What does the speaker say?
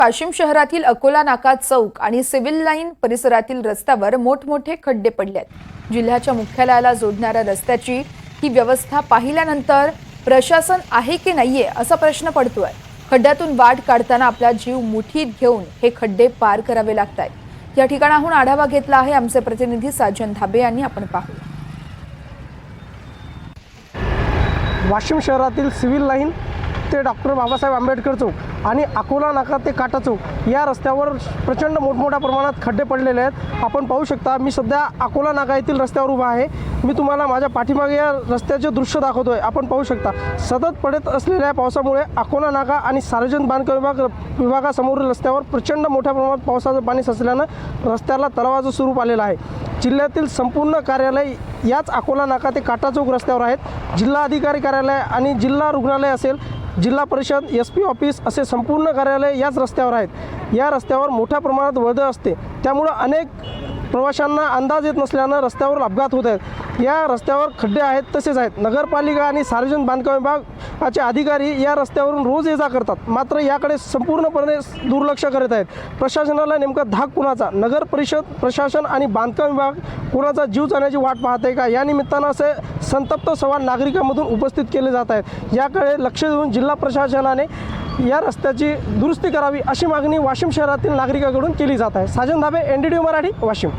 वाशिम शहरातील अकोला नाका चौक आणि सिव्हिल लाईन परिसरातील रस्त्यावर मोठमोठे खड्डे पडले आहेत। जिल्ह्याच्या मुख्यालयाला जोडणाऱ्या रस्त्याची ही व्यवस्था पाहिल्यानंतर प्रशासन आहे की नाहीये असा प्रश्न पडतोय। खड्ड्यातून वाट काढताना आपला जीव मुठीत घेऊन हे खड्डे पार करावे लागतात। या ठिकाणाहून आढावा घेतला आहे आमचे प्रतिनिधी साजन धाबे यांनी। आपण पाहू। वाशिम शहरातील सिव्हिल लाईन ते डॉक्टर बाबासाहेब आंबेडकर चौक आणि अकोला नाका ते काटा चौक या रस्त्यावर प्रचंड मोठमोठ्या प्रमाणात खड्डे पडलेले आहेत। आपण पाहू शकता, मी सध्या अकोला नाका येथील रस्त्यावर उभा आहे। मी तुम्हाला माझ्या पाठीमागे या रस्त्याचे दृश्य दाखवतोय। आपण पाहू शकता, सतत पडत असलेल्या पावसामुळे अकोला नाका आणि सार्वजनिक बांधकाम विभागासमोरील रस्त्यावर प्रचंड मोठ्या प्रमाणात पावसाचं पाणी साचल्यानं रस्त्याला तलावाचं स्वरूप आलेलं आहे। जिल्ह्यातील संपूर्ण कार्यालय याच अकोला नाका ते काटा चौक रस्त्यावर आहेत। जिल्हा अधिकारी कार्यालय आणि जिल्हा रुग्णालय असेल, जिल्हा परिषद, SP ऑफिस असे संपूर्ण कार्यालय याच रस्त्यावर आहेत। या रस्त्यावर मोठ्या प्रमाणात वर्दळ असते, त्यामुळे अनेक प्रवाशांना अंदाज येत नसल्यानं रस्त्यावर अपघात होत आहेत। या रस्त्यावर खड्डे आहेत तसेच आहेत। नगरपालिका आणि सार्वजनिक बांधकाम विभागाचे अधिकारी या रस्त्यावरून रोज ये जा करतात, मात्र याकडे संपूर्णपणे दुर्लक्ष करत आहेत। प्रशासनाला नेमका धाक कुणाचा? नगर परिषद, प्रशासन आणि बांधकाम विभाग कुणाचा जीव जाण्याची वाट पाहत आहे का? या निमित्तानं असे संतप्त सवाल नागरिकांमधून उपस्थित केले जात आहेत। याकडे लक्ष देऊन जिल्हा प्रशासनाने या रस्त्याची दुरुस्ती करावी अशी मागणी वाशिम शहरातील नागरिकांकडून केली जात आहे। साजन धाबे, NDTV मराठी, वाशिम।